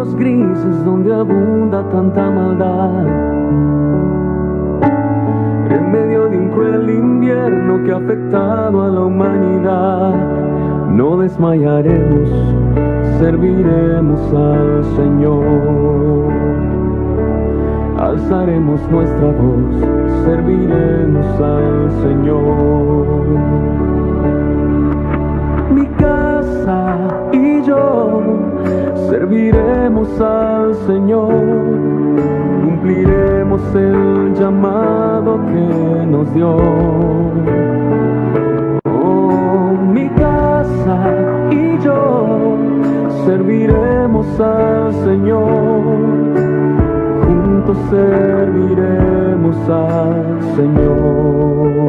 los grises donde abunda tanta maldad. En medio de un cruel invierno que ha afectado a la humanidad, no desmayaremos, serviremos al Señor. Alzaremos nuestra voz, serviremos al Señor. Mi casa y yo serviremos al Señor. Cumpliremos el llamado que nos dio. Oh, mi casa y yo serviremos al Señor. Juntos serviremos al Señor.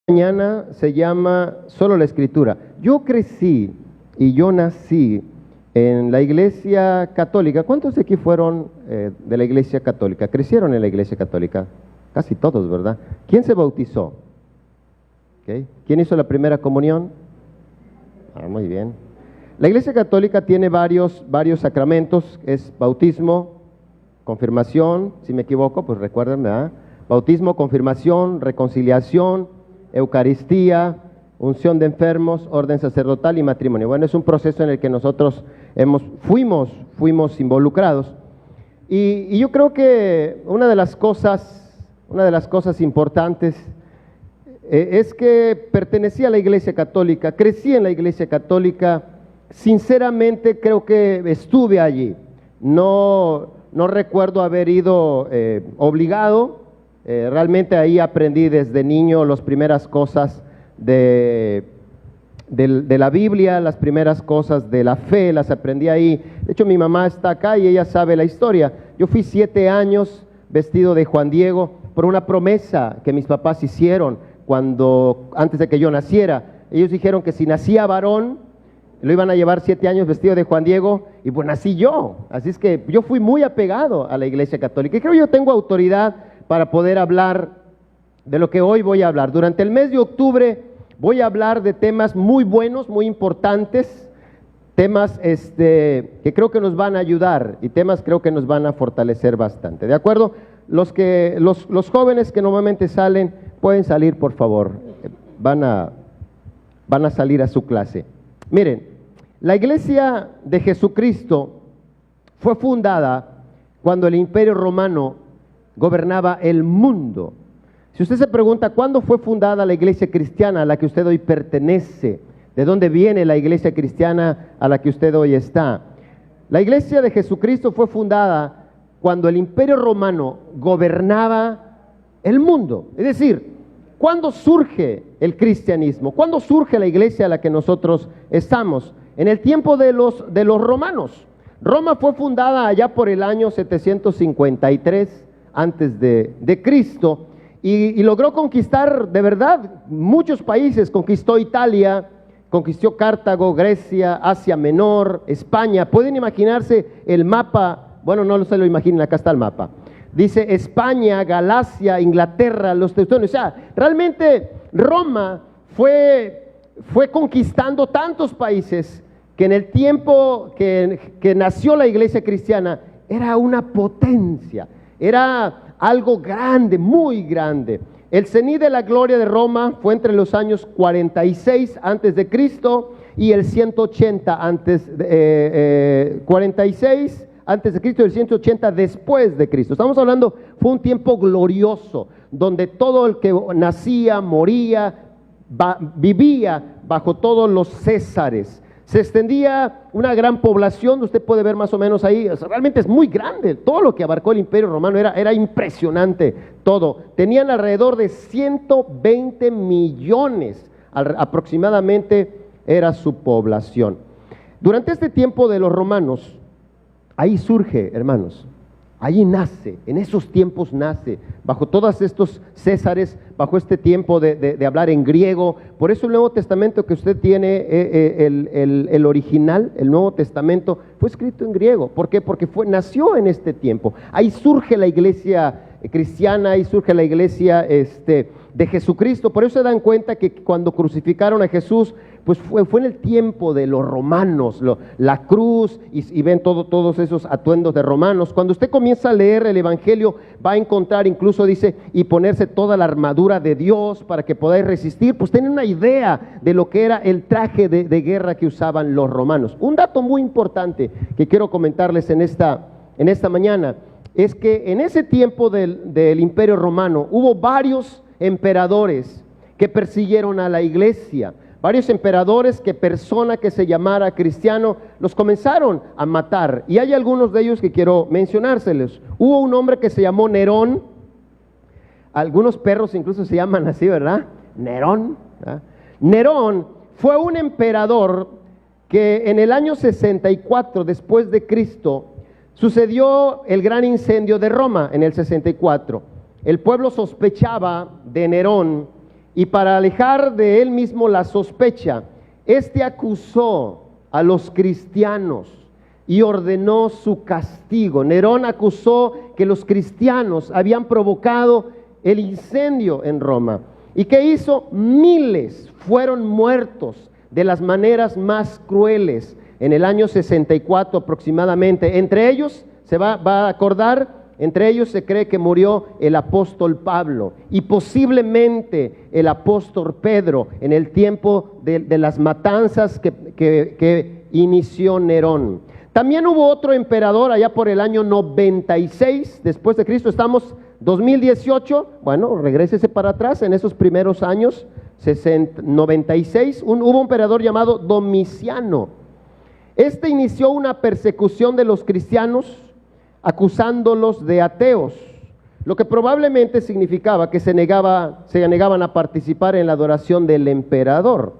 Mañana se llama Solo la Escritura. Yo crecí y yo nací en la Iglesia Católica. ¿Cuántos de aquí fueron de la Iglesia Católica? ¿Crecieron en la Iglesia Católica? Casi todos, ¿verdad? ¿Quién se bautizó? ¿Okay? ¿Quién hizo la primera comunión? Muy bien. La Iglesia Católica tiene varios sacramentos. Es bautismo, confirmación, si me equivoco, pues recuerden, ¿verdad? Bautismo, confirmación, reconciliación, Eucaristía, unción de enfermos, orden sacerdotal y matrimonio. Bueno, es un proceso en el que nosotros fuimos involucrados. Y yo creo que una de las cosas importantes es que pertenecía a la Iglesia Católica, crecí en la Iglesia Católica, sinceramente creo que estuve allí. No recuerdo haber ido obligado. Realmente ahí aprendí desde niño las primeras cosas de la Biblia, las primeras cosas de la fe, las aprendí ahí. De hecho, mi mamá está acá y ella sabe la historia. Yo fui 7 años vestido de Juan Diego por una promesa que mis papás hicieron antes de que yo naciera. Ellos dijeron que si nacía varón, lo iban a llevar 7 años vestido de Juan Diego, y pues nací yo. Así es que yo fui muy apegado a la Iglesia Católica. Y creo que yo tengo autoridad para poder hablar de lo que hoy voy a hablar. Durante el mes de octubre voy a hablar de temas muy buenos, muy importantes, temas que creo que nos van a ayudar y temas creo que nos van a fortalecer bastante. ¿De acuerdo? Los jóvenes que normalmente salen, pueden salir, por favor. Van a salir a su clase. Miren, la Iglesia de Jesucristo fue fundada cuando el Imperio Romano gobernaba el mundo. Si usted se pregunta cuándo fue fundada la iglesia cristiana a la que usted hoy pertenece, de dónde viene la iglesia cristiana a la que usted hoy está, la iglesia de Jesucristo fue fundada cuando el Imperio Romano gobernaba el mundo. Es decir, ¿cuándo surge el cristianismo? ¿Cuándo surge la iglesia a la que nosotros estamos? En el tiempo de los romanos. Roma fue fundada allá por el año 753 antes de Cristo, y logró conquistar de verdad muchos países. Conquistó Italia, conquistó Cartago, Grecia, Asia Menor, España. Pueden imaginarse el mapa. Bueno, no se lo imaginen, acá está el mapa. Dice España, Galacia, Inglaterra, los teutones. O sea, realmente Roma fue conquistando tantos países que en el tiempo que nació la iglesia cristiana era una potencia. Era algo grande, muy grande. El cenit de la gloria de Roma fue entre los años 46 antes de Cristo y el 180 46 antes de Cristo y el 180 después de Cristo. Estamos hablando, fue un tiempo glorioso donde todo el que nacía, moría, vivía bajo todos los césares. Se extendía una gran población, usted puede ver más o menos ahí, o sea, realmente es muy grande, todo lo que abarcó el Imperio Romano era impresionante, todo. Tenían alrededor de 120 millones aproximadamente era su población. Durante este tiempo de los romanos, ahí surge, hermanos, Allí nace, en esos tiempos nace, bajo todos estos Césares, bajo este tiempo de hablar en griego. Por eso el Nuevo Testamento que usted tiene, el original, el Nuevo Testamento, fue escrito en griego. ¿Por qué? Porque nació en este tiempo. Ahí surge la iglesia cristiana, ahí surge la iglesia de Jesucristo. Por eso se dan cuenta que cuando crucificaron a Jesús, pues fue en el tiempo de los romanos, la cruz, y ven todos esos atuendos de romanos. Cuando usted comienza a leer el Evangelio, va a encontrar, incluso dice, y ponerse toda la armadura de Dios para que podáis resistir. Pues tienen una idea de lo que era el traje de guerra que usaban los romanos. Un dato muy importante que quiero comentarles en esta mañana es que en ese tiempo del Imperio Romano hubo varios emperadores que persiguieron a la iglesia. Varios emperadores que persona que se llamara cristiano los comenzaron a matar. Y hay algunos de ellos que quiero mencionárselos. Hubo un hombre que se llamó Nerón. Algunos perros incluso se llaman así, ¿verdad? Nerón. ¿verdad? Nerón fue un emperador que en el año 64 después de Cristo sucedió el gran incendio de Roma en el 64. El pueblo sospechaba de Nerón. Y para alejar de él mismo la sospecha, acusó a los cristianos y ordenó su castigo. Nerón acusó que los cristianos habían provocado el incendio en Roma. ¿Y qué hizo? Miles fueron muertos de las maneras más crueles en el año 64 aproximadamente. Entre ellos, se va a acordar, entre ellos se cree que murió el apóstol Pablo y posiblemente el apóstol Pedro en el tiempo de las matanzas que inició Nerón. También hubo otro emperador allá por el año 96 después de Cristo. Estamos 2018, bueno, regrésese para atrás en esos primeros años, 96, hubo un emperador llamado Domiciano. Inició una persecución de los cristianos acusándolos de ateos, lo que probablemente significaba que se negaban a participar en la adoración del emperador.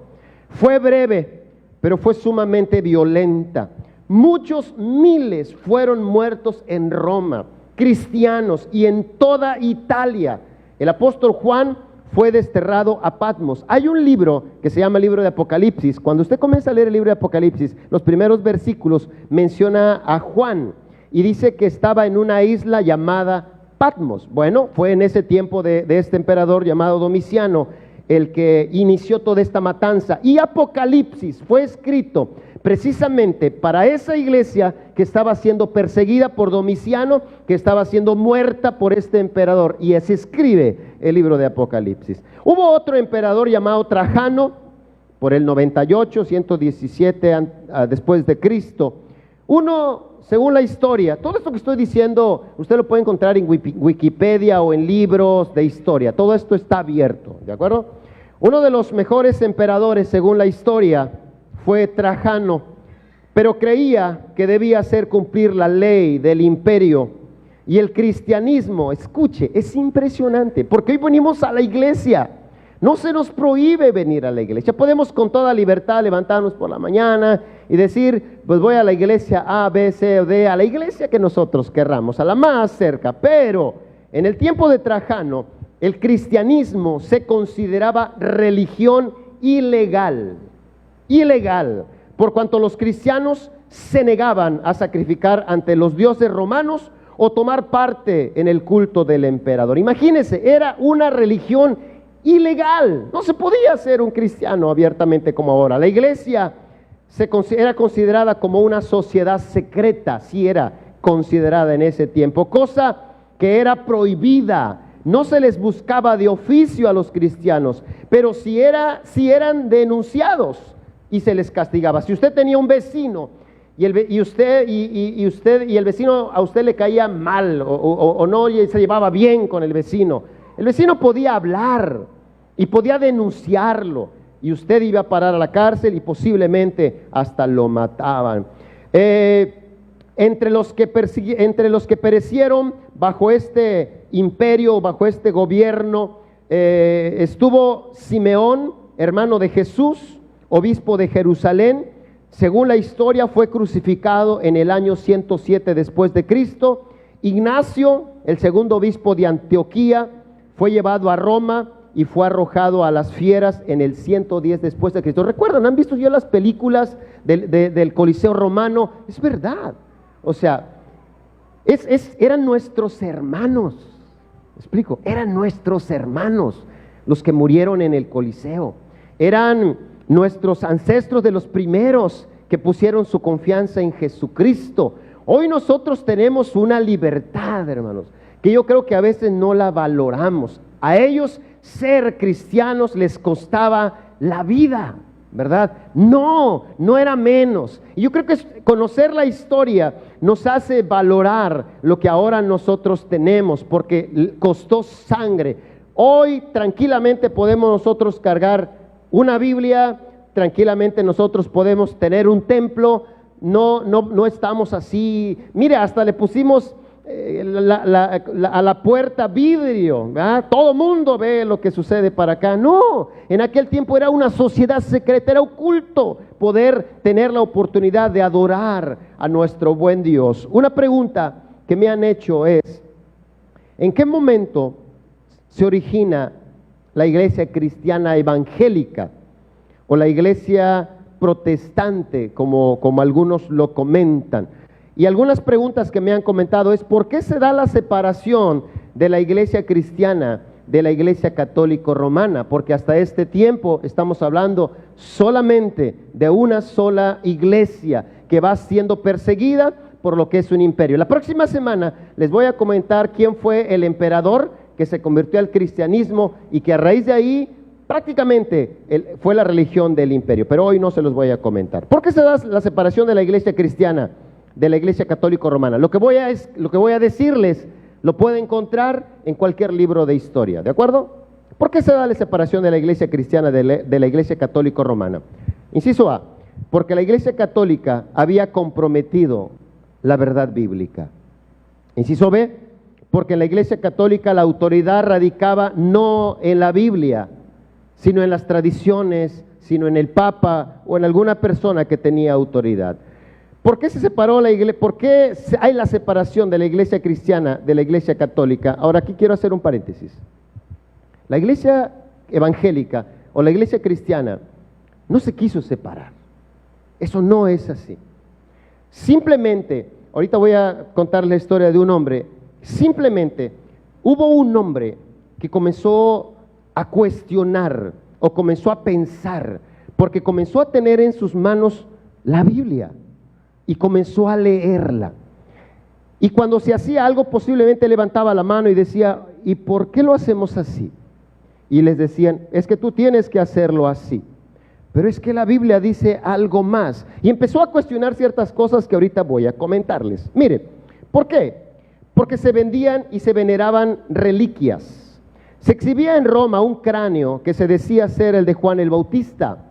Fue breve, pero fue sumamente violenta. Muchos miles fueron muertos en Roma, cristianos, y en toda Italia. El apóstol Juan fue desterrado a Patmos. Hay un libro que se llama el libro de Apocalipsis. Cuando usted comienza a leer el libro de Apocalipsis, los primeros versículos menciona a Juan y dice que estaba en una isla llamada Patmos. Bueno, fue en ese tiempo de este emperador llamado Domiciano el que inició toda esta matanza. Y Apocalipsis fue escrito precisamente para esa iglesia que estaba siendo perseguida por Domiciano, que estaba siendo muerta por este emperador. Y así escribe el libro de Apocalipsis. Hubo otro emperador llamado Trajano, por el 98, 117 después de Cristo. Uno, según la historia, todo esto que estoy diciendo, usted lo puede encontrar en Wikipedia o en libros de historia. Todo esto está abierto, ¿de acuerdo? Uno de los mejores emperadores, según la historia, fue Trajano, pero creía que debía hacer cumplir la ley del imperio. Y el cristianismo, escuche, es impresionante, porque hoy venimos a la iglesia. No se nos prohíbe venir a la iglesia. Podemos con toda libertad levantarnos por la mañana y decir, pues voy a la iglesia A, B, C o D, a la iglesia que nosotros querramos, a la más cerca. Pero en el tiempo de Trajano, el cristianismo se consideraba religión ilegal, por cuanto los cristianos se negaban a sacrificar ante los dioses romanos o tomar parte en el culto del emperador. Imagínense, era una religión ilegal, no se podía ser un cristiano abiertamente como ahora. La iglesia era considerada como una sociedad secreta, sí era considerada en ese tiempo, cosa que era prohibida. No se les buscaba de oficio a los cristianos, pero si eran denunciados y se les castigaba. Si usted tenía un vecino y el vecino a usted le caía mal o no se llevaba bien con el vecino podía hablar y podía denunciarlo y usted iba a parar a la cárcel y posiblemente hasta lo mataban. Entre los que perecieron bajo este imperio, bajo este gobierno, estuvo Simeón, hermano de Jesús, obispo de Jerusalén. Según la historia, fue crucificado en el año 107 después de Cristo. Ignacio, el segundo obispo de Antioquía, fue llevado a Roma y fue arrojado a las fieras en el 110 después de Cristo. ¿Recuerdan? ¿Han visto ya las películas del Coliseo Romano? Es verdad. O sea, eran nuestros hermanos. ¿Me explico? Eran nuestros hermanos los que murieron en el Coliseo. Eran nuestros ancestros de los primeros que pusieron su confianza en Jesucristo. Hoy nosotros tenemos una libertad, hermanos, que yo creo que a veces no la valoramos. A ellos ser cristianos les costaba la vida, ¿verdad? No era menos. Y yo creo que conocer la historia nos hace valorar lo que ahora nosotros tenemos, porque costó sangre. Hoy tranquilamente podemos nosotros cargar una Biblia, tranquilamente nosotros podemos tener un templo. No estamos así. Mire, hasta le pusimos a la puerta vidrio, ¿verdad? Todo mundo ve lo que sucede para acá. No, en aquel tiempo era una sociedad secreta, era oculto poder tener la oportunidad de adorar a nuestro buen Dios. Una pregunta que me han hecho es: ¿en qué momento se origina la iglesia cristiana evangélica o la iglesia protestante, como algunos lo comentan? Y algunas preguntas que me han comentado es: ¿por qué se da la separación de la iglesia cristiana de la iglesia católico romana? Porque hasta este tiempo estamos hablando solamente de una sola iglesia que va siendo perseguida por lo que es un imperio. La próxima semana les voy a comentar quién fue el emperador que se convirtió al cristianismo y que a raíz de ahí prácticamente fue la religión del imperio, pero hoy no se los voy a comentar. ¿Por qué se da la separación de la iglesia cristiana de la iglesia católico romana? Lo que voy a decirles lo puede encontrar en cualquier libro de historia, ¿de acuerdo? ¿Por qué se da la separación de la iglesia cristiana de la iglesia católico romana? Inciso A: porque la iglesia católica había comprometido la verdad bíblica. Inciso B: porque en la iglesia católica la autoridad radicaba no en la Biblia, sino en las tradiciones, sino en el Papa o en alguna persona que tenía autoridad. ¿Por qué se separó la iglesia? ¿Por qué hay la separación de la iglesia cristiana de la iglesia católica? Ahora aquí quiero hacer un paréntesis. La iglesia evangélica o la iglesia cristiana no se quiso separar. Eso no es así. Simplemente, ahorita voy a contar la historia de un hombre. Simplemente hubo un hombre que comenzó a cuestionar o comenzó a pensar, porque comenzó a tener en sus manos la Biblia y comenzó a leerla. Y cuando se hacía algo, posiblemente levantaba la mano y decía: ¿y por qué lo hacemos así? Y les decían: es que tú tienes que hacerlo así. Pero es que la Biblia dice algo más. Y empezó a cuestionar ciertas cosas que ahorita voy a comentarles. Mire, ¿por qué? Porque se vendían y se veneraban reliquias. Se exhibía en Roma un cráneo que se decía ser el de Juan el Bautista,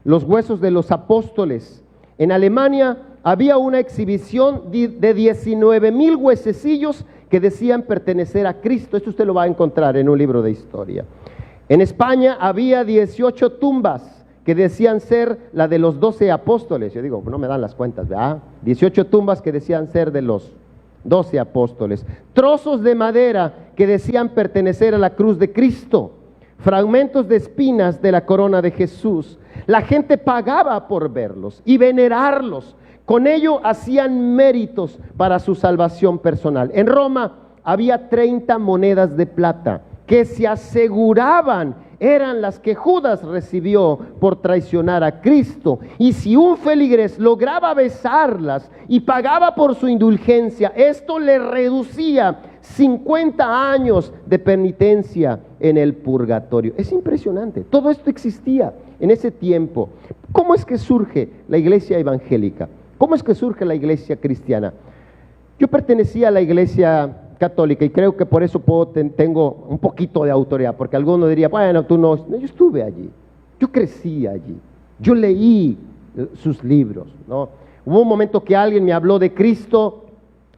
los huesos de los apóstoles. En Alemania había una exhibición de 19,000 huesecillos que decían pertenecer a Cristo. Esto usted lo va a encontrar en un libro de historia. En España había 18 tumbas que decían ser la de los 12 apóstoles. Yo digo, no me dan las cuentas, ¿verdad? 18 tumbas que decían ser de los 12 apóstoles. Trozos de madera que decían pertenecer a la cruz de Cristo. Fragmentos de espinas de la corona de Jesús. La gente pagaba por verlos y venerarlos. Con ello hacían méritos para su salvación personal. En Roma había 30 monedas de plata que se aseguraban eran las que Judas recibió por traicionar a Cristo. Y si un feligrés lograba besarlas y pagaba por su indulgencia, esto le reducía 50 años de penitencia en el purgatorio. Es impresionante. Todo esto existía en ese tiempo. ¿Cómo es que surge la iglesia evangélica? ¿Cómo es que surge la iglesia cristiana? Yo pertenecía a la iglesia católica y creo que por eso tengo un poquito de autoridad, porque alguno diría, bueno, tú no. Yo estuve allí, yo crecí allí, yo leí sus libros, ¿no? Hubo un momento que alguien me habló de Cristo,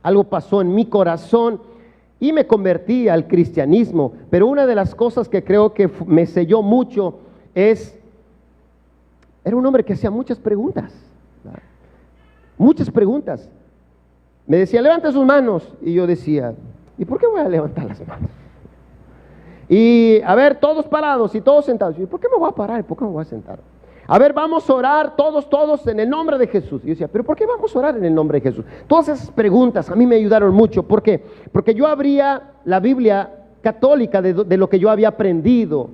algo pasó en mi corazón y me convertí al cristianismo. Pero una de las cosas que creo que me selló mucho era un hombre que hacía muchas preguntas, ¿verdad? Muchas preguntas. me decía, levanta sus manos. Y yo decía, ¿y por qué voy a levantar las manos? Y a ver, todos parados y todos sentados. ¿Y por qué me voy a parar? ¿Por qué me voy a sentar? A ver, vamos a orar todos en el nombre de Jesús. Y yo decía, ¿pero por qué vamos a orar en el nombre de Jesús? Todas esas preguntas a mí me ayudaron mucho. ¿Por qué? Porque yo abría la Biblia católica de lo que yo había aprendido.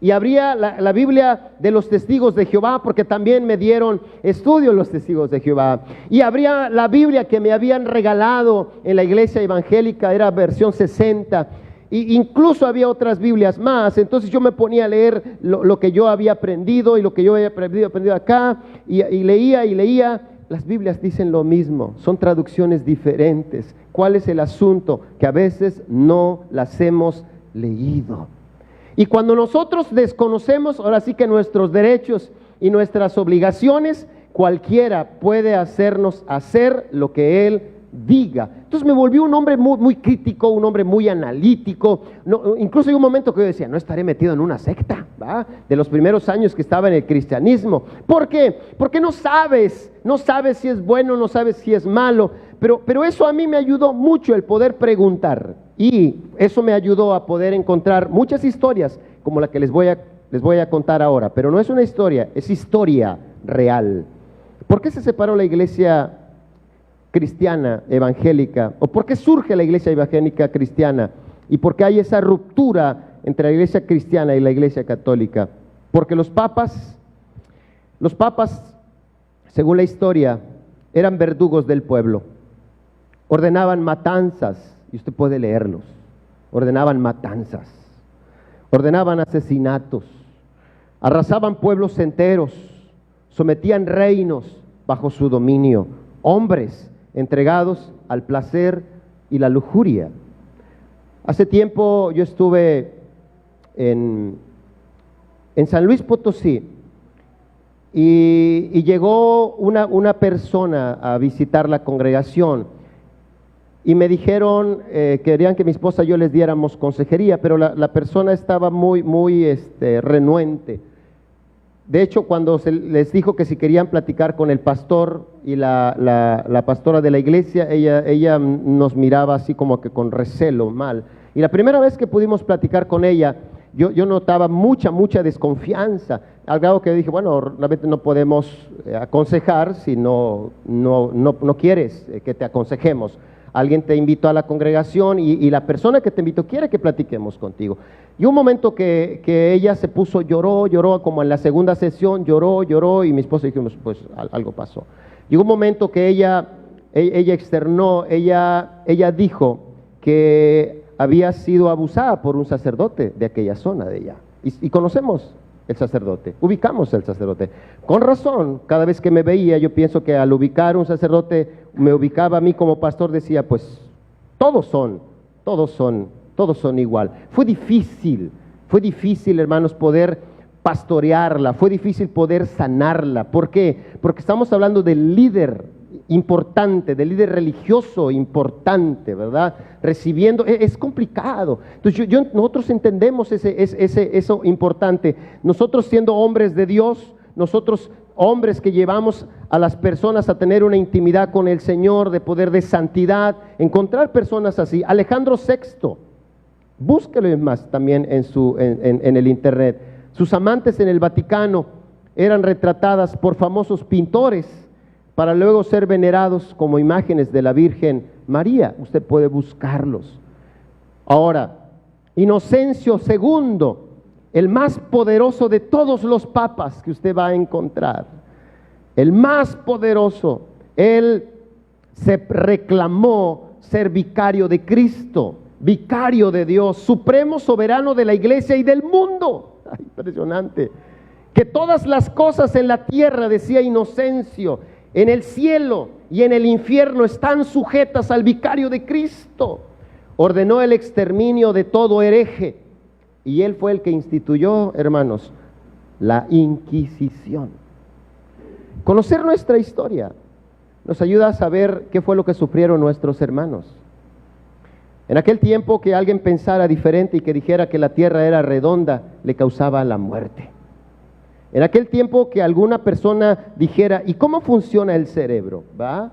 Y abría la Biblia de los Testigos de Jehová, porque también me dieron estudio los Testigos de Jehová. Y abría la Biblia que me habían regalado en la iglesia evangélica, era versión 60. Y incluso había otras Biblias más. Entonces yo me ponía a leer lo que yo había aprendido y lo que yo había aprendido acá. Y leía. Las Biblias dicen lo mismo, son traducciones diferentes. ¿Cuál es el asunto? Que a veces no las hemos leído. Y cuando nosotros desconocemos, ahora sí que nuestros derechos y nuestras obligaciones, cualquiera puede hacernos hacer lo que Él diga. Entonces me volví un hombre muy crítico, un hombre muy analítico. Incluso hay un momento que yo decía, no estaré metido en una secta, ¿va? De los primeros años que estaba en el cristianismo. ¿Por qué? Porque no sabes si es bueno, no sabes si es malo. Pero eso a mí me ayudó mucho el poder preguntar. Y eso me ayudó a poder encontrar muchas historias como la que les voy a contar ahora. Pero no es una historia, es historia real. ¿Por qué se separó la iglesia cristiana evangélica? ¿O por qué surge la iglesia evangélica cristiana? ¿Y por qué hay esa ruptura entre la iglesia cristiana y la iglesia católica? Porque los papas, según la historia, eran verdugos del pueblo. Ordenaban matanzas. Y usted puede leerlos. Ordenaban matanzas, ordenaban asesinatos, arrasaban pueblos enteros, sometían reinos bajo su dominio, hombres entregados al placer y la lujuria. Hace tiempo yo estuve en San Luis Potosí y llegó una persona a visitar la congregación. Y me dijeron, querían que mi esposa y yo les diéramos consejería, pero la persona estaba muy renuente. De hecho, cuando les dijo que si querían platicar con el pastor y la pastora de la iglesia, ella nos miraba así como que con recelo, mal. Y la primera vez que pudimos platicar con ella, yo notaba mucha desconfianza, al grado que dije, bueno, realmente no podemos aconsejar si no quieres que te aconsejemos. Alguien te invitó a la congregación y la persona que te invitó quiere que platiquemos contigo. Y un momento que ella se puso, lloró, como en la segunda sesión, lloró, y mi esposa dijimos, pues algo pasó. Llegó un momento que ella externó, ella dijo que había sido abusada por un sacerdote de aquella zona de ella. Y conocemos el sacerdote, ubicamos el sacerdote. Con razón, cada vez que me veía, yo pienso que al ubicar un sacerdote, me ubicaba a mí como pastor, decía, pues todos son igual. Fue difícil, hermanos, poder pastorearla, fue difícil poder sanarla. ¿Por qué? Porque estamos hablando del líder importante, del líder religioso importante, ¿verdad? Recibiendo, es complicado. Entonces nosotros entendemos eso importante. Nosotros siendo hombres de Dios, nosotros hombres que llevamos a las personas a tener una intimidad con el Señor, de poder de santidad, encontrar personas así. Alejandro VI, búsquelo más también en el internet. Sus amantes en el Vaticano eran retratadas por famosos pintores para luego ser venerados como imágenes de la Virgen María. Usted puede buscarlos. Ahora, Inocencio II, el más poderoso de todos los papas que usted va a encontrar, el más poderoso, él se reclamó ser vicario de Cristo, vicario de Dios, supremo soberano de la iglesia y del mundo. Ay, impresionante. Que todas las cosas en la tierra, decía Inocencio, en el cielo y en el infierno están sujetas al vicario de Cristo. Ordenó el exterminio de todo hereje. Y él fue el que instituyó, hermanos, la Inquisición. Conocer nuestra historia nos ayuda a saber qué fue lo que sufrieron nuestros hermanos. En aquel tiempo, que alguien pensara diferente y que dijera que la tierra era redonda, le causaba la muerte. En aquel tiempo, que alguna persona dijera, ¿y cómo funciona el cerebro? ¿Va?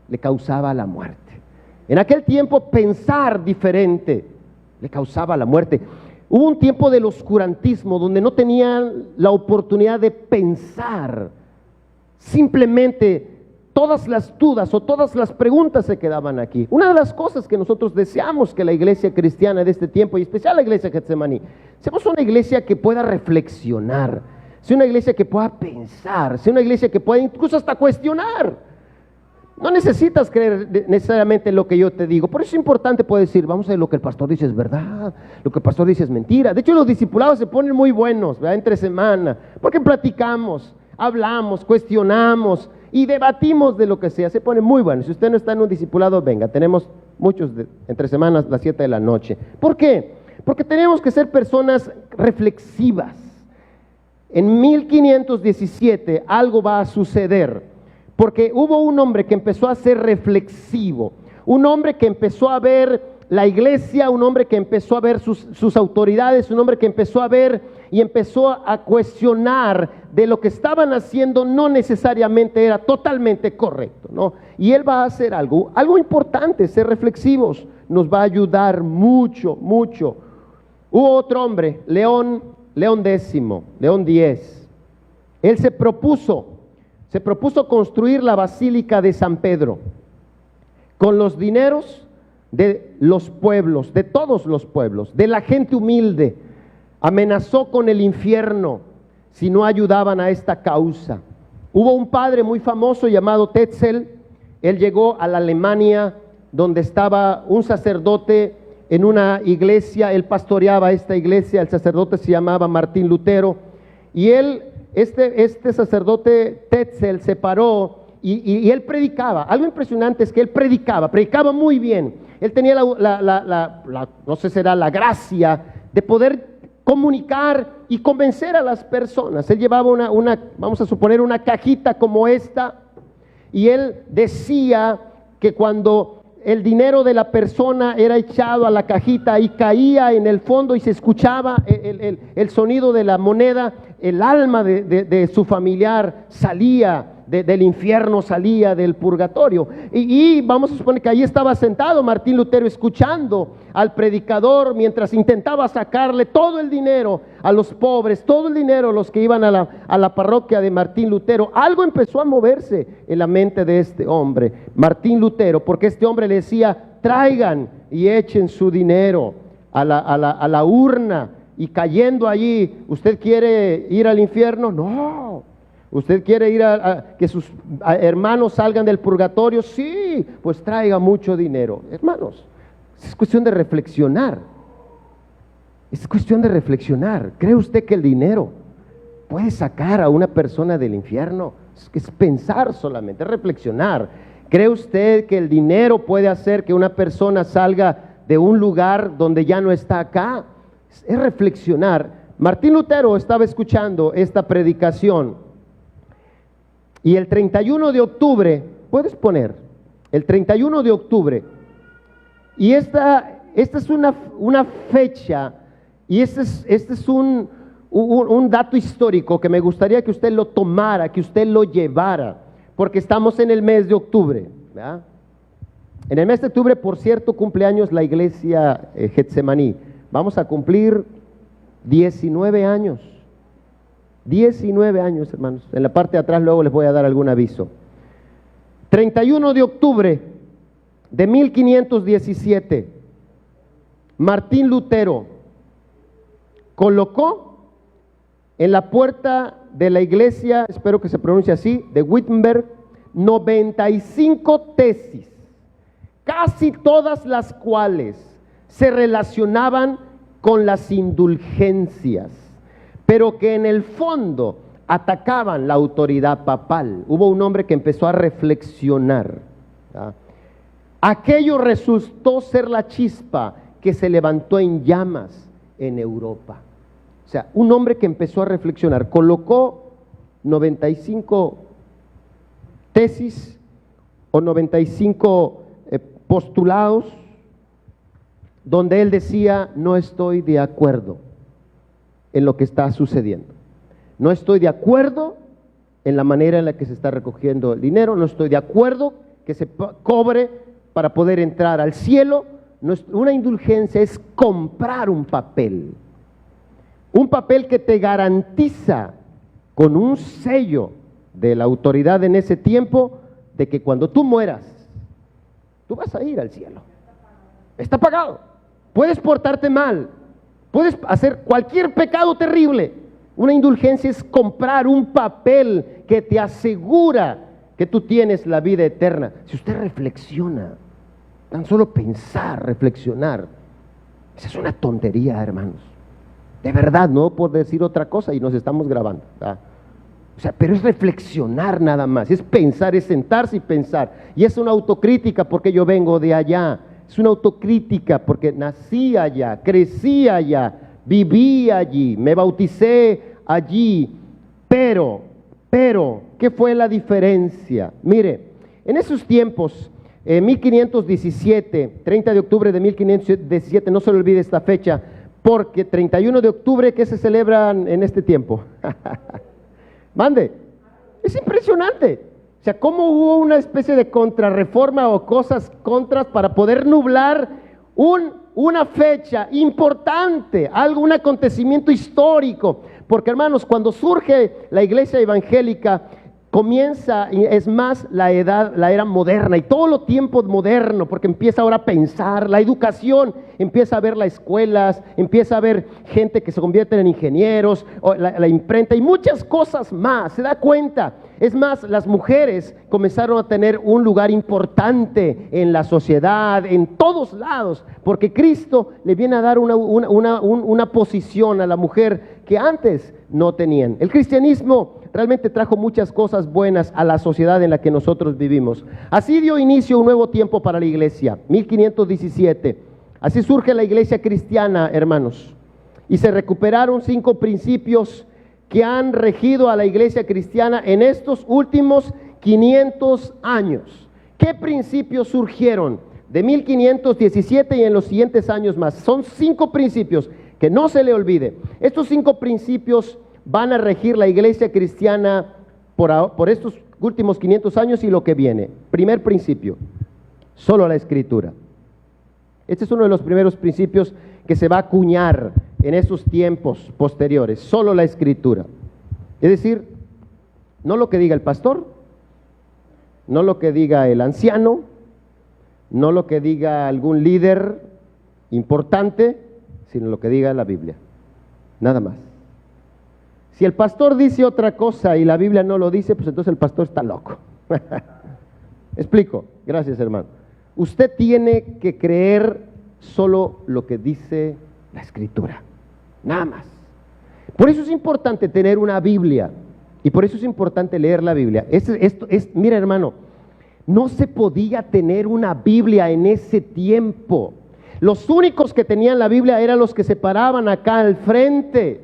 Le causaba la muerte. En aquel tiempo pensar diferente le causaba la muerte. Hubo un tiempo del oscurantismo donde no tenían la oportunidad de pensar. Simplemente todas las dudas o todas las preguntas se quedaban aquí. Una de las cosas que nosotros deseamos que la iglesia cristiana de este tiempo, y especial la iglesia Getsemaní, seamos una iglesia que pueda reflexionar, sea una iglesia que pueda pensar, sea una iglesia que pueda incluso hasta cuestionar. No necesitas creer necesariamente lo que yo te digo. Por eso es importante poder decir, vamos a ver, lo que el pastor dice es verdad, lo que el pastor dice es mentira. De hecho, los discipulados se ponen muy buenos, ¿verdad? Entre semana, porque platicamos, hablamos, cuestionamos y debatimos de lo que sea. Se pone muy bueno. Si usted no está en un discipulado, venga, tenemos muchos entre semanas, las 7 de la noche. ¿Por qué? Porque tenemos que ser personas reflexivas. En 1517 algo va a suceder, porque hubo un hombre que empezó a ser reflexivo, un hombre que empezó a ver la iglesia, un hombre que empezó a ver sus autoridades, un hombre que empezó a ver y empezó a cuestionar de lo que estaban haciendo no necesariamente era totalmente correcto, ¿no? Y él va a hacer algo importante. Ser reflexivos nos va a ayudar mucho, mucho. Hubo otro hombre, León X. Él se propuso construir la Basílica de San Pedro con los dineros de los pueblos, de todos los pueblos, de la gente humilde. Amenazó con el infierno si no ayudaban a esta causa. Hubo un padre muy famoso llamado Tetzel. Él llegó a la Alemania, donde estaba un sacerdote en una iglesia. Él pastoreaba esta iglesia. El sacerdote se llamaba Martín Lutero, y él, este sacerdote Tetzel, se paró y él predicaba. Algo impresionante es que él predicaba muy bien. Él tenía no sé, será la gracia de poder comunicar y convencer a las personas. Él llevaba vamos a suponer, una cajita como esta, y él decía que cuando el dinero de la persona era echado a la cajita y caía en el fondo y se escuchaba el sonido de la moneda, el alma de su familiar salía del infierno, salía del purgatorio. Y vamos a suponer que ahí estaba sentado Martín Lutero escuchando al predicador mientras intentaba sacarle todo el dinero a los pobres, todo el dinero a los que iban a la parroquia de Martín Lutero. Algo empezó a moverse en la mente de este hombre, Martín Lutero, porque este hombre le decía: traigan y echen su dinero a la urna, y cayendo allí, ¿usted quiere ir al infierno? No. ¿Usted quiere ir que sus hermanos salgan del purgatorio? Sí, pues traiga mucho dinero. Hermanos, es cuestión de reflexionar. Es cuestión de reflexionar. ¿Cree usted que el dinero puede sacar a una persona del infierno? Es pensar solamente, es reflexionar. ¿Cree usted que el dinero puede hacer que una persona salga de un lugar donde ya no está acá? Es reflexionar. Martín Lutero estaba escuchando esta predicación, y el 31 de octubre, puedes poner, el 31 de octubre, y esta es una fecha, y este es un dato histórico que me gustaría que usted lo tomara, que usted lo llevara, porque estamos en el mes de octubre, ¿verdad? En el mes de octubre, por cierto, cumpleaños la iglesia Getsemaní. Vamos a cumplir 19 años. 19 años, hermanos. En la parte de atrás luego les voy a dar algún aviso. 31 de octubre de 1517, Martín Lutero colocó en la puerta de la iglesia, espero que se pronuncie así, de Wittenberg, 95 tesis, casi todas las cuales se relacionaban con las indulgencias, pero que en el fondo atacaban la autoridad papal. Hubo un hombre que empezó a reflexionar, ¿verdad? Aquello resultó ser la chispa que se levantó en llamas en Europa. O sea, un hombre que empezó a reflexionar, colocó 95 tesis o 95 postulados donde él decía: no estoy de acuerdo en lo que está sucediendo. No estoy de acuerdo en la manera en la que se está recogiendo el dinero, no estoy de acuerdo que se cobre para poder entrar al cielo, una indulgencia es comprar un papel que te garantiza con un sello de la autoridad en ese tiempo, de que cuando tú mueras, tú vas a ir al cielo. Está pagado. Puedes portarte mal, puedes hacer cualquier pecado terrible. Una indulgencia es comprar un papel que te asegura que tú tienes la vida eterna. Si usted reflexiona, tan solo pensar, reflexionar, esa es una tontería, hermanos. De verdad, no por decir otra cosa, y nos estamos grabando, ¿verdad? O sea, pero es reflexionar nada más, es pensar, es sentarse y pensar. Y es una autocrítica porque yo vengo de allá, es una autocrítica porque nací allá, crecí allá, viví allí, me bauticé allí. Pero, ¿qué fue la diferencia? Mire, en esos tiempos, 1517, 30 de octubre de 1517, no se le olvide esta fecha, porque 31 de octubre, ¿qué se celebran en este tiempo? Mande, es impresionante. O sea, cómo hubo una especie de contrarreforma o cosas contras para poder nublar una fecha importante, un acontecimiento histórico. Porque, hermanos, cuando surge la iglesia evangélica, comienza, es más, la era moderna y todo lo tiempo moderno, porque empieza ahora a pensar, la educación, empieza a ver las escuelas, empieza a ver gente que se convierte en ingenieros, la imprenta y muchas cosas más, se da cuenta. Es más, las mujeres comenzaron a tener un lugar importante en la sociedad, en todos lados, porque Cristo le viene a dar una posición a la mujer que antes no tenían. El cristianismo realmente trajo muchas cosas buenas a la sociedad en la que nosotros vivimos. Así dio inicio un nuevo tiempo para la iglesia, 1517. Así surge la iglesia cristiana, hermanos. Y se recuperaron 5 principios que han regido a la iglesia cristiana en estos últimos 500 años. ¿Qué principios surgieron de 1517 y en los siguientes años más? Son 5 principios que no se le olvide. Estos 5 principios van a regir la iglesia cristiana por estos últimos 500 años y lo que viene. Primer principio, solo la Escritura. Este es uno de los primeros principios que se va a acuñar en esos tiempos posteriores, solo la Escritura. Es decir, no lo que diga el pastor, no lo que diga el anciano, no lo que diga algún líder importante, sino lo que diga la Biblia, nada más. Si el pastor dice otra cosa y la Biblia no lo dice, pues entonces el pastor está loco. Explico, gracias hermano. Usted tiene que creer solo lo que dice la Escritura, nada más. Por eso es importante tener una Biblia y por eso es importante leer la Biblia. Mira hermano, no se podía tener una Biblia en ese tiempo. Los únicos que tenían la Biblia eran los que se paraban acá al frente.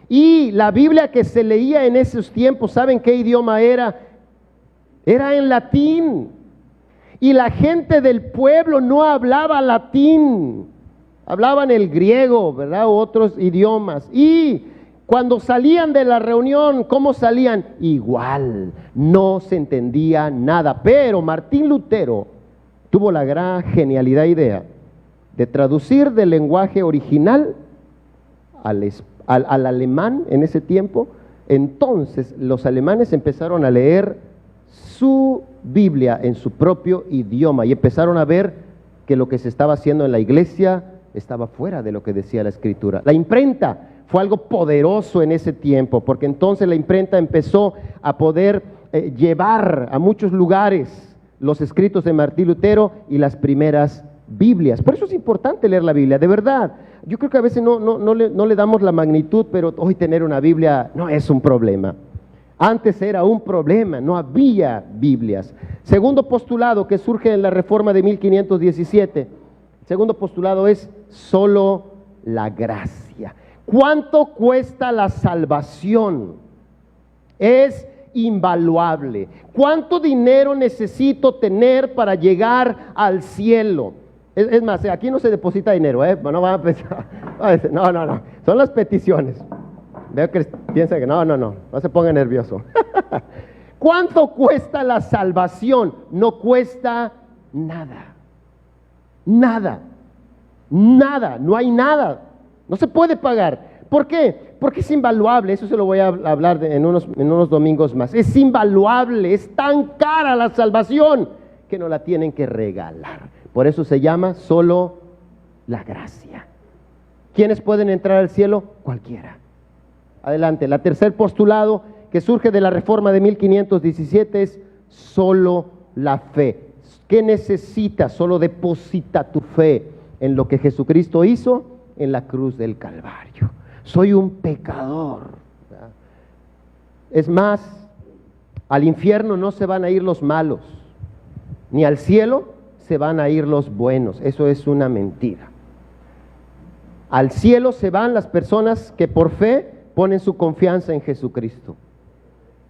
Y la Biblia que se leía en esos tiempos, ¿saben qué idioma era? Era en latín. Y la gente del pueblo no hablaba latín, hablaban el griego, ¿verdad? O otros idiomas. Y cuando salían de la reunión, ¿cómo salían? Igual, no se entendía nada. Pero Martín Lutero tuvo la gran genialidad idea de traducir del lenguaje original al alemán en ese tiempo. Entonces los alemanes empezaron a leer su Biblia en su propio idioma y empezaron a ver que lo que se estaba haciendo en la iglesia estaba fuera de lo que decía la Escritura. La imprenta fue algo poderoso en ese tiempo, porque entonces la imprenta empezó a poder llevar a muchos lugares los escritos de Martín Lutero y las primeras Biblias. Por eso es importante leer la Biblia, de verdad. Yo creo que a veces no le damos la magnitud, pero hoy tener una Biblia no es un problema. Antes era un problema, no había Biblias. Segundo postulado que surge en la Reforma de 1517. Segundo postulado es solo la gracia. ¿Cuánto cuesta la salvación? Es invaluable. ¿Cuánto dinero necesito tener para llegar al cielo? Es más, aquí no se deposita dinero, no van a pensar, no, son las peticiones. Veo que piensa que no se ponga nervioso. ¿Cuánto cuesta la salvación? No cuesta nada. Nada, nada, no hay nada, no se puede pagar. ¿Por qué? Porque es invaluable, eso se lo voy a hablar en unos domingos más. Es invaluable, es tan cara la salvación que nos la tienen que regalar. Por eso se llama solo la gracia. ¿Quiénes pueden entrar al cielo? Cualquiera. Adelante, el tercer postulado que surge de la Reforma de 1517 es solo la fe. ¿Qué necesitas? Solo deposita tu fe en lo que Jesucristo hizo en la cruz del Calvario. Soy un pecador. Es más, al infierno no se van a ir los malos, ni al cielo se van a ir los buenos. Eso es una mentira. Al cielo se van las personas que por fe ponen su confianza en Jesucristo.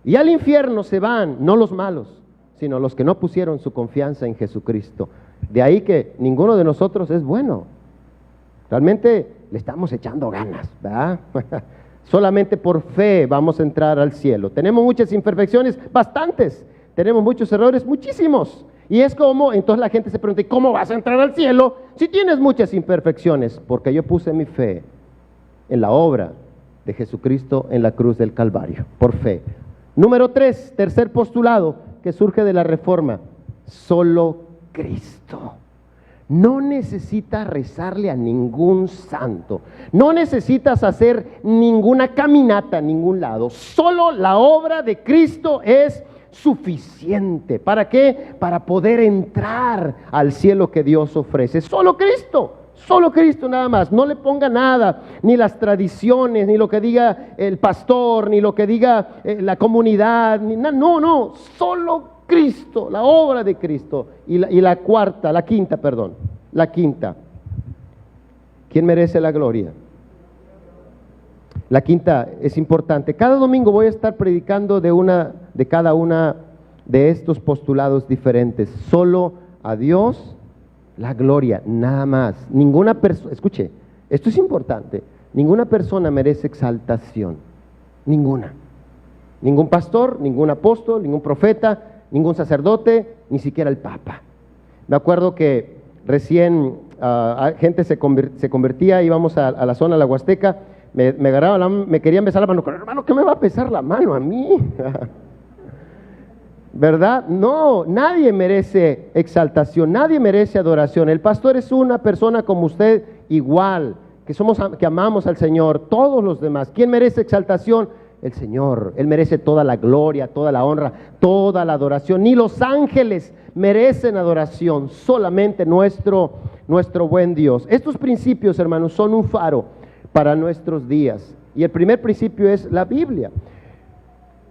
Y al infierno se van, no los malos, sino los que no pusieron su confianza en Jesucristo. De ahí que ninguno de nosotros es bueno. Realmente le estamos echando ganas, ¿verdad? Solamente por fe vamos a entrar al cielo. Tenemos muchas imperfecciones, bastantes. Tenemos muchos errores, muchísimos. Y es como, entonces la gente se pregunta, ¿y cómo vas a entrar al cielo si tienes muchas imperfecciones? Porque yo puse mi fe en la obra de Jesucristo en la cruz del Calvario, por fe. Número 3, tercer postulado que surge de la Reforma, solo Cristo. No necesitas rezarle a ningún santo, no necesitas hacer ninguna caminata a ningún lado, solo la obra de Cristo es suficiente. ¿Para qué? Para poder entrar al cielo que Dios ofrece. Solo Cristo nada más. No le ponga nada, ni las tradiciones, ni lo que diga el pastor, ni lo que diga la comunidad, ni nada. No, solo Cristo, la obra de Cristo. Y la quinta. ¿Quién merece la gloria? La quinta es importante. Cada domingo voy a estar predicando de cada una de estos postulados diferentes. Solo a Dios la gloria, nada más. Ninguna persona, escuche, esto es importante. Ninguna persona merece exaltación. Ninguna. Ningún pastor, ningún apóstol, ningún profeta, ningún sacerdote, ni siquiera el Papa. Me acuerdo que recién gente se convertía, íbamos a la zona de la Huasteca. Me querían besar la mano. Hermano, ¿qué me va a besar la mano a mí? ¿Verdad? No, nadie merece exaltación, nadie merece adoración. El pastor es una persona como usted, igual, que amamos al Señor, todos los demás. ¿Quién merece exaltación? El Señor. Él merece toda la gloria, toda la honra, toda la adoración. Ni los ángeles merecen adoración, solamente nuestro buen Dios. Estos principios, hermanos, son un faro para nuestros días. Y el primer principio es la Biblia.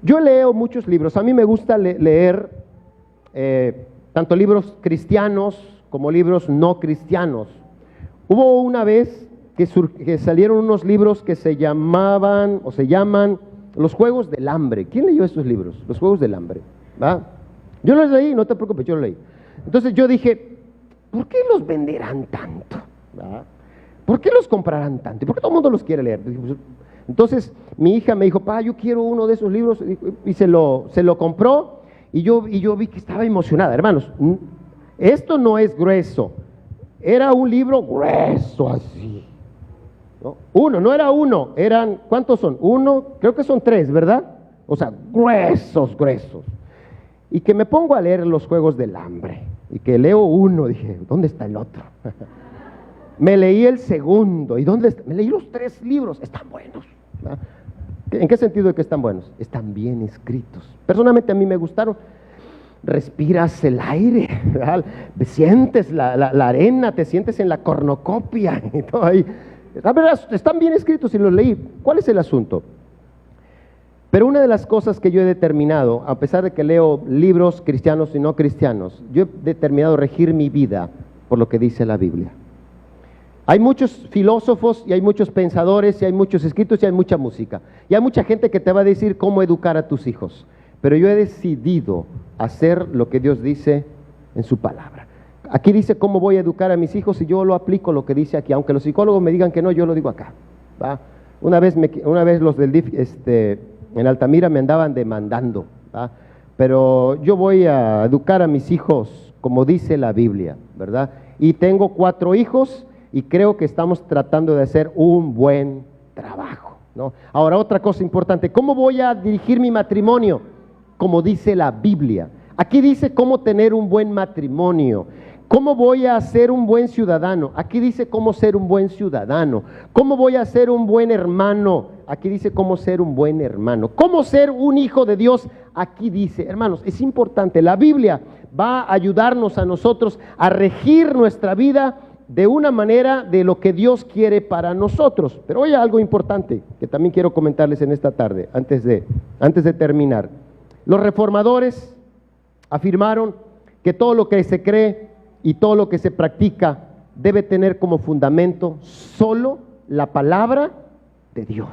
Yo leo muchos libros. A mí me gusta leer tanto libros cristianos como libros no cristianos. Hubo una vez que salieron unos libros que se llaman Los Juegos del Hambre. ¿Quién leyó estos libros? Los Juegos del Hambre. ¿Va? Yo los leí, no te preocupes, yo los leí. Entonces yo dije, ¿por qué los venderán tanto? ¿Va? ¿Por qué los comprarán tanto? ¿Y por qué todo el mundo los quiere leer? Entonces mi hija me dijo, yo quiero uno de esos libros, y se lo compró, y yo vi que estaba emocionada. Hermanos, esto no es grueso, era un libro grueso así, ¿no? No era uno, eran, ¿cuántos son? Creo que son 3, ¿verdad? O sea, gruesos. Y que me pongo a leer Los Juegos del Hambre, y que leo uno, dije, ¿dónde está el otro? Me leí el segundo, ¿y dónde está? Me leí los 3 libros, están buenos, ¿verdad? ¿En qué sentido de que están buenos? Están bien escritos. Personalmente a mí me gustaron. Respiras el aire, ¿verdad? Sientes la arena, te sientes en la cornucopia y todo ahí. La verdad, están bien escritos y los leí. ¿Cuál es el asunto? Pero una de las cosas que yo he determinado, a pesar de que leo libros cristianos y no cristianos, yo he determinado regir mi vida por lo que dice la Biblia. Hay muchos filósofos y hay muchos pensadores y hay muchos escritos y hay mucha música. Y hay mucha gente que te va a decir cómo educar a tus hijos. Pero yo he decidido hacer lo que Dios dice en su palabra. Aquí dice cómo voy a educar a mis hijos y yo lo aplico lo que dice aquí. Aunque los psicólogos me digan que no, yo lo digo acá, ¿va? Una vez los del DIF en Altamira me andaban demandando, ¿va? Pero yo voy a educar a mis hijos como dice la Biblia, ¿verdad? y tengo 4 hijos y creo que estamos tratando de hacer un buen trabajo, ¿no? Ahora, otra cosa importante, ¿cómo voy a dirigir mi matrimonio? Como dice la Biblia. Aquí dice cómo tener un buen matrimonio. ¿Cómo voy a ser un buen ciudadano? Aquí dice cómo ser un buen ciudadano. ¿Cómo voy a ser un buen hermano? Aquí dice cómo ser un buen hermano. ¿Cómo ser un hijo de Dios? Aquí dice, hermanos, es importante. La Biblia va a ayudarnos a nosotros a regir nuestra vida de una manera de lo que Dios quiere para nosotros. Pero hay algo importante que también quiero comentarles en esta tarde, antes de terminar. Los reformadores afirmaron que todo lo que se cree y todo lo que se practica debe tener como fundamento solo la palabra de Dios.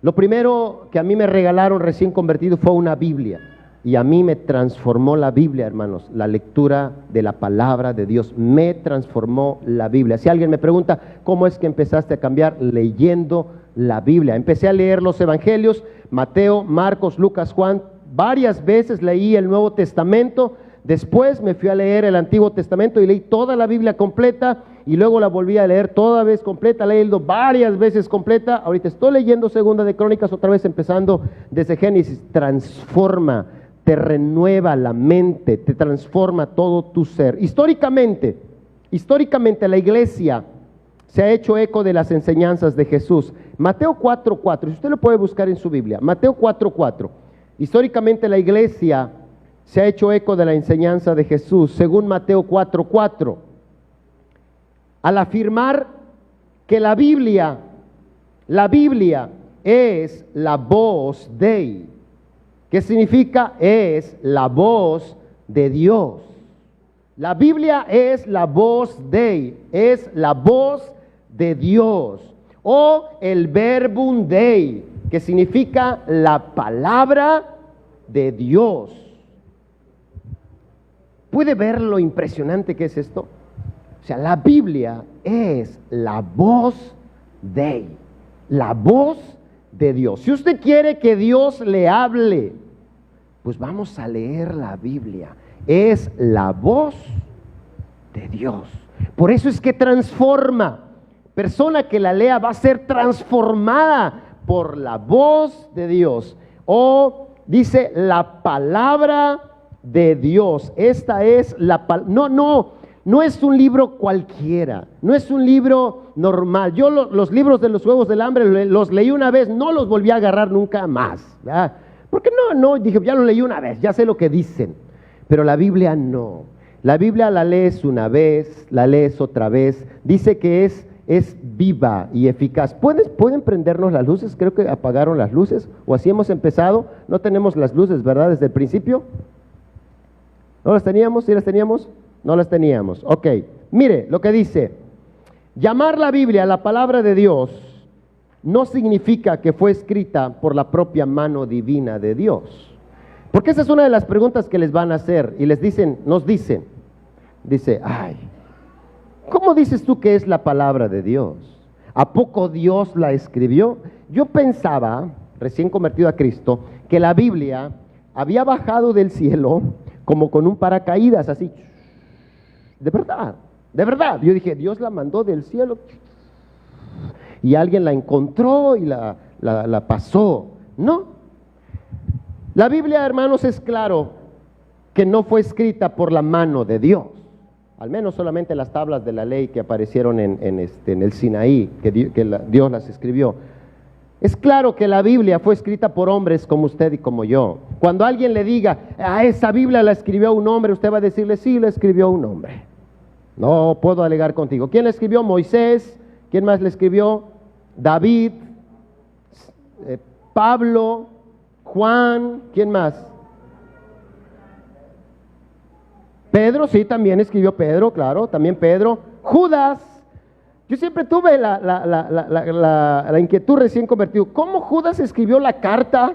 Lo primero que a mí me regalaron recién convertido fue una Biblia. Y a mí me transformó la Biblia, hermanos. La lectura de la palabra de Dios me transformó la Biblia. Si alguien me pregunta, ¿cómo es que empezaste a cambiar? Leyendo la Biblia. Empecé a leer los evangelios, Mateo, Marcos, Lucas, Juan. Varias veces leí el Nuevo Testamento. Después me fui a leer el Antiguo Testamento y leí toda la Biblia completa y luego la volví a leer toda vez completa, leído varias veces completa. Ahorita estoy leyendo Segunda de Crónicas, otra vez empezando desde Génesis. Transforma, te renueva la mente, te transforma todo tu ser. Históricamente la iglesia se ha hecho eco de las enseñanzas de Jesús. Mateo 4:4, si usted lo puede buscar en su Biblia, Mateo 4:4. Históricamente la iglesia se ha hecho eco de la enseñanza de Jesús, según Mateo 4:4, al afirmar que la Biblia es la voz Dei. ¿Qué significa? Es la voz de Dios. La Biblia es la voz Dei, es la voz de Dios, o el Verbum Dei, que significa la palabra de Dios. ¿Puede ver lo impresionante que es esto? O sea, la Biblia es la voz Dei, la voz de Dios. Si usted quiere que Dios le hable, pues vamos a leer la Biblia. Es la voz de Dios. Por eso es que transforma. Persona que la lea va a ser transformada por la voz de Dios. O dice la palabra de Dios. Esta es la palabra. No es un libro cualquiera, no es un libro normal. Yo los libros de los Juegos del Hambre los leí una vez, no los volví a agarrar nunca más, ¿verdad? Porque dije, ya lo leí una vez, ya sé lo que dicen. Pero la Biblia no. La Biblia la lees una vez, la lees otra vez. Dice que es viva y eficaz. ¿Pueden prendernos las luces? Creo que apagaron las luces, o así hemos empezado. No tenemos las luces, ¿verdad? Desde el principio. ¿No las teníamos? ¿Sí las teníamos? No las teníamos. Ok, mire lo que dice. Llamar la Biblia la palabra de Dios no significa que fue escrita por la propia mano divina de Dios. Porque esa es una de las preguntas que les van a hacer y nos dicen, ay, ¿cómo dices tú que es la palabra de Dios? ¿A poco Dios la escribió? Yo pensaba, recién convertido a Cristo, que la Biblia había bajado del cielo como con un paracaídas, así. De verdad. Yo dije, Dios la mandó del cielo y alguien la encontró y la pasó. No. La Biblia, hermanos, es claro que no fue escrita por la mano de Dios. Al menos solamente las tablas de la ley que aparecieron en el Sinaí, que Dios las escribió. Es claro que la Biblia fue escrita por hombres como usted y como yo. Cuando alguien le diga, esa Biblia la escribió un hombre, usted va a decirle, sí, la escribió un hombre. No puedo alegar contigo. ¿Quién la escribió? Moisés. ¿Quién más la escribió? David, Pablo, Juan. ¿Quién más? Pedro, sí, también escribió Pedro, claro, también Pedro. Judas. Yo siempre tuve la inquietud recién convertido. ¿Cómo Judas escribió la carta?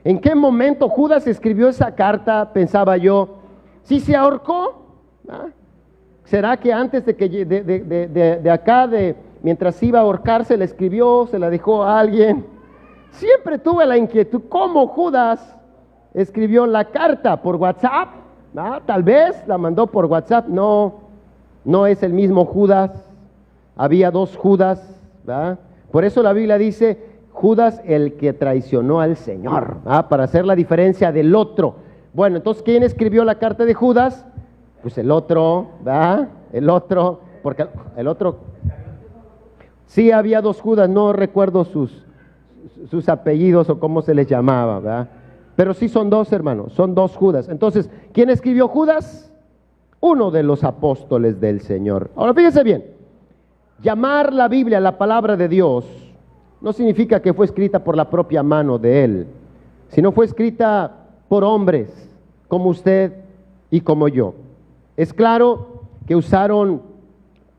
¿En qué momento Judas escribió esa carta? Pensaba yo. ¿Sí se ahorcó? ¿Será que antes de que mientras iba a ahorcarse, la escribió, se la dejó a alguien? Siempre tuve la inquietud. ¿Cómo Judas escribió la carta? ¿Por WhatsApp? Tal vez la mandó por WhatsApp. No. no es el mismo Judas, había dos Judas, ¿verdad? Por eso la Biblia dice Judas el que traicionó al Señor, ¿verdad? Para hacer la diferencia del otro. Bueno, entonces, ¿quién escribió la carta de Judas? Pues el otro, ¿verdad? El otro, porque el otro... Sí, había dos Judas, no recuerdo sus apellidos o cómo se les llamaba, ¿verdad? Pero sí son dos, hermanos, son dos Judas. Entonces, ¿quién escribió Judas? Uno de los apóstoles del Señor. Ahora, fíjense bien, llamar la Biblia la palabra de Dios no significa que fue escrita por la propia mano de Él, sino fue escrita por hombres como usted y como yo. Es claro que usaron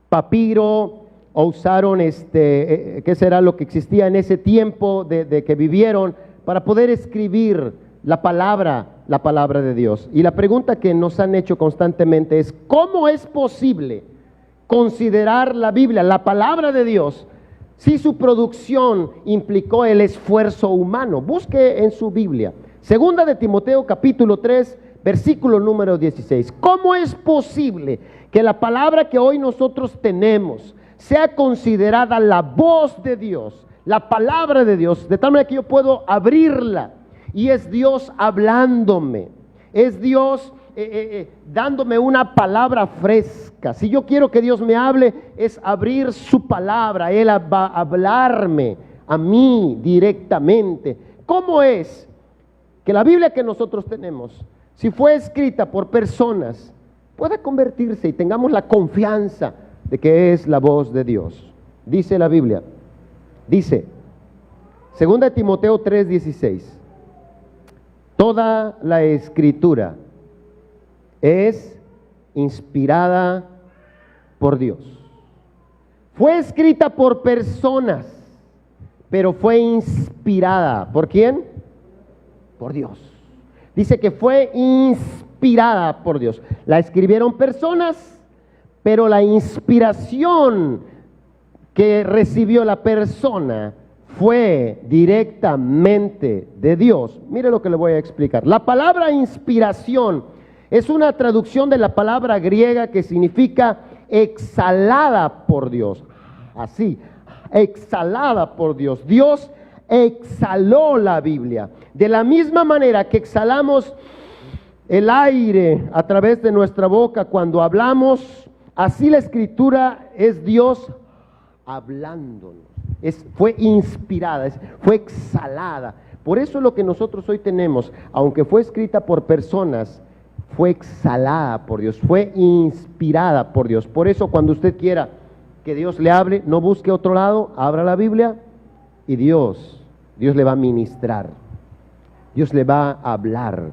papiro o usaron, ¿qué será lo que existía en ese tiempo de que vivieron para poder escribir la palabra de Dios? Y la pregunta que nos han hecho constantemente es, ¿cómo es posible considerar la Biblia, la palabra de Dios, si su producción implicó el esfuerzo humano? Busque en su Biblia, segunda de Timoteo capítulo 3, versículo número 16. ¿Cómo es posible que la palabra que hoy nosotros tenemos sea considerada la voz de Dios, la palabra de Dios, de tal manera que yo puedo abrirla y es Dios hablándome, es Dios dándome una palabra fresca? Si yo quiero que Dios me hable, es abrir su palabra, Él va a hablarme a mí directamente. ¿Cómo es que la Biblia que nosotros tenemos, si fue escrita por personas, pueda convertirse y tengamos la confianza de que es la voz de Dios? Dice la Biblia, dice, 2 Timoteo 3:16, toda la escritura es inspirada por Dios. Fue escrita por personas, pero fue inspirada. ¿Por quién? Por Dios. Dice que fue inspirada por Dios. La escribieron personas, pero la inspiración que recibió la persona fue directamente de Dios. Mire lo que le voy a explicar. La palabra inspiración es una traducción de la palabra griega que significa exhalada por Dios. Así, exhalada por Dios. Dios exhaló la Biblia. De la misma manera que exhalamos el aire a través de nuestra boca cuando hablamos, así la escritura es Dios hablándonos. Fue inspirada, fue exhalada. Por eso lo que nosotros hoy tenemos, aunque fue escrita por personas, fue exhalada por Dios, fue inspirada por Dios. Por eso cuando usted quiera que Dios le hable, no busque otro lado, abra la Biblia y Dios le va a ministrar, Dios le va a hablar,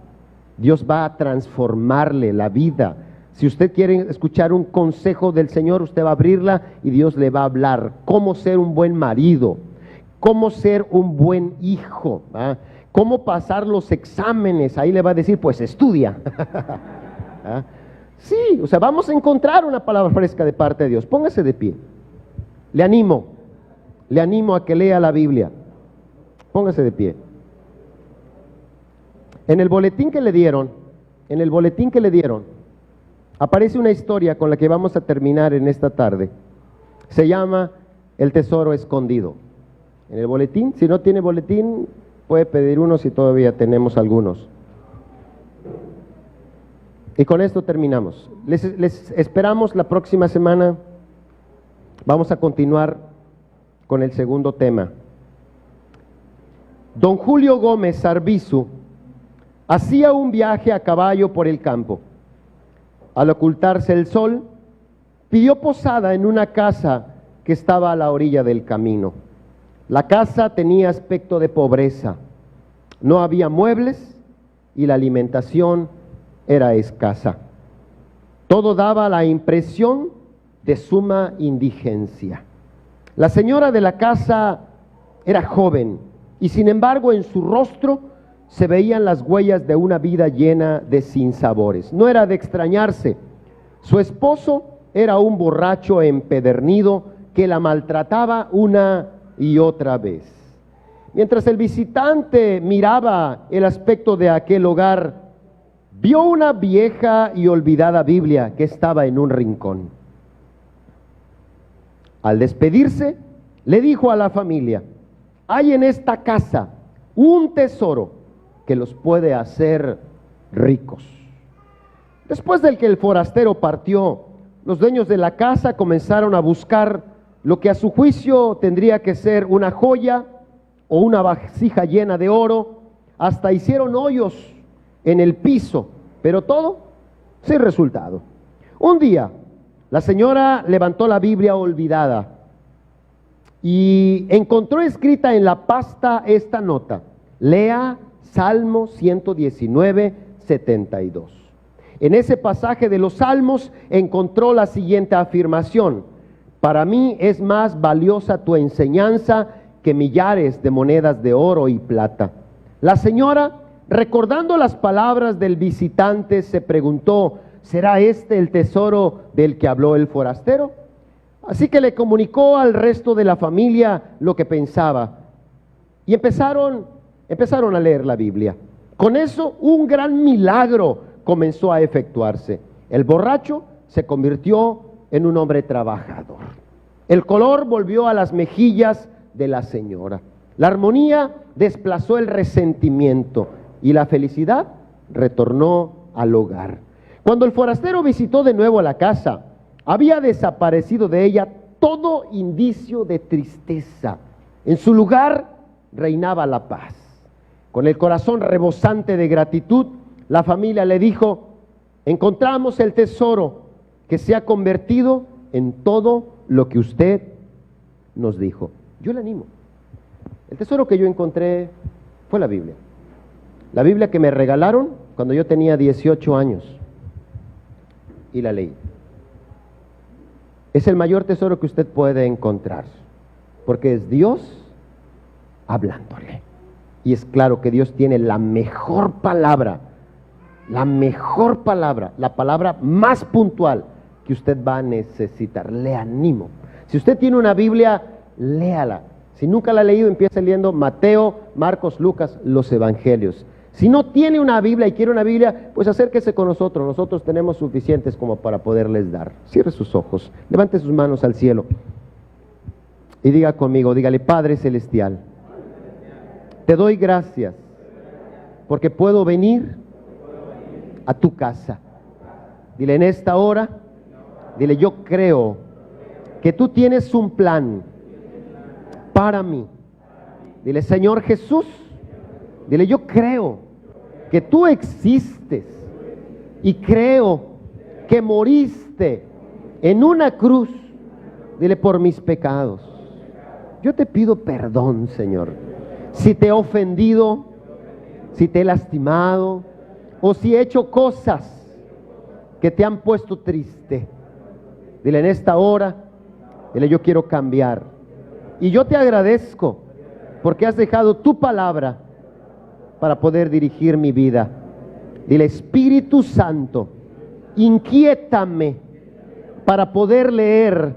Dios va a transformarle la vida. Si usted quiere escuchar un consejo del Señor, usted va a abrirla y Dios le va a hablar cómo ser un buen marido, cómo ser un buen hijo, ¿ah? Cómo pasar los exámenes. Ahí le va a decir, pues estudia. ¿Ah? Sí, o sea, vamos a encontrar una palabra fresca de parte de Dios. Póngase de pie. Le animo a que lea la Biblia. Póngase de pie. En el boletín que le dieron, aparece una historia con la que vamos a terminar en esta tarde. Se llama El tesoro escondido. En el boletín, si no tiene boletín, puede pedir uno si todavía tenemos algunos. Y con esto terminamos. Les esperamos la próxima semana. Vamos a continuar con el segundo tema. Don Julio Gómez Arbizu hacía un viaje a caballo por el campo. Al ocultarse el sol, pidió posada en una casa que estaba a la orilla del camino. La casa tenía aspecto de pobreza, no había muebles y la alimentación era escasa. Todo daba la impresión de suma indigencia. La señora de la casa era joven y sin embargo en su rostro se veían las huellas de una vida llena de sinsabores. No era de extrañarse, su esposo era un borracho empedernido que la maltrataba una y otra vez. Mientras el visitante miraba el aspecto de aquel hogar, vio una vieja y olvidada Biblia que estaba en un rincón. Al despedirse, le dijo a la familia: hay en esta casa un tesoro que los puede hacer ricos. Después de que el forastero partió, los dueños de la casa comenzaron a buscar lo que a su juicio tendría que ser una joya o una vasija llena de oro. Hasta hicieron hoyos en el piso, pero todo sin resultado. Un día, la señora levantó la Biblia olvidada y encontró escrita en la pasta esta nota: lea Salmo 119, 72. En ese pasaje de los Salmos encontró la siguiente afirmación: para mí es más valiosa tu enseñanza que millares de monedas de oro y plata. La señora, recordando las palabras del visitante, se preguntó: ¿será este el tesoro del que habló el forastero? Así que le comunicó al resto de la familia lo que pensaba y empezaron a leer la Biblia. Con eso, un gran milagro comenzó a efectuarse. El borracho se convirtió en un hombre trabajador. El color volvió a las mejillas de la señora. La armonía desplazó el resentimiento y la felicidad retornó al hogar. Cuando el forastero visitó de nuevo la casa, había desaparecido de ella todo indicio de tristeza. En su lugar reinaba la paz. Con el corazón rebosante de gratitud, la familia le dijo: encontramos el tesoro que se ha convertido en todo lo que usted nos dijo. Yo le animo. El tesoro que yo encontré fue la Biblia. La Biblia que me regalaron cuando yo tenía 18 años. Y la leí. Es el mayor tesoro que usted puede encontrar, porque es Dios hablándole. Y es claro que Dios tiene la mejor palabra, la palabra más puntual que usted va a necesitar. Le animo. Si usted tiene una Biblia, léala. Si nunca la ha leído, empiece leyendo Mateo, Marcos, Lucas, los Evangelios. Si no tiene una Biblia y quiere una Biblia, pues acérquese con nosotros. Nosotros tenemos suficientes como para poderles dar. Cierre sus ojos, levante sus manos al cielo y diga conmigo, dígale: Padre Celestial, te doy gracias porque puedo venir a tu casa. Dile en esta hora, dile: yo creo que tú tienes un plan para mí. Dile: Señor Jesús, dile: yo creo que tú existes y creo que moriste en una cruz, dile, por mis pecados. Yo te pido perdón, Señor, si te he ofendido, si te he lastimado o si he hecho cosas que te han puesto triste. Dile en esta hora, dile: yo quiero cambiar. Y yo te agradezco porque has dejado tu palabra para poder dirigir mi vida. Dile: Espíritu Santo, inquiétame para poder leer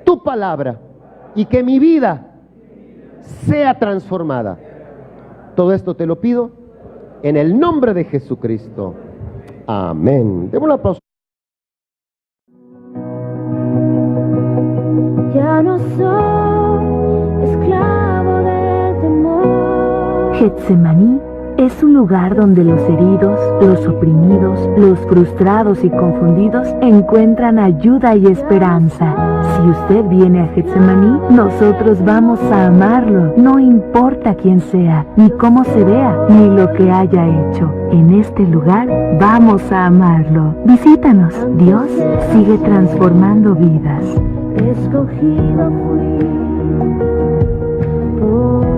tu palabra y que mi vida sea transformada. Todo esto te lo pido en el nombre de Jesucristo. Amén. Demos un aplauso. Ya no soy esclavo del temor. Getsemaní es un lugar donde los heridos, los oprimidos, los frustrados y confundidos encuentran ayuda y esperanza. Si usted viene a Getsemaní, nosotros vamos a amarlo, no importa quién sea, ni cómo se vea, ni lo que haya hecho. En este lugar vamos a amarlo. Visítanos. Dios sigue transformando vidas. Escogido fui por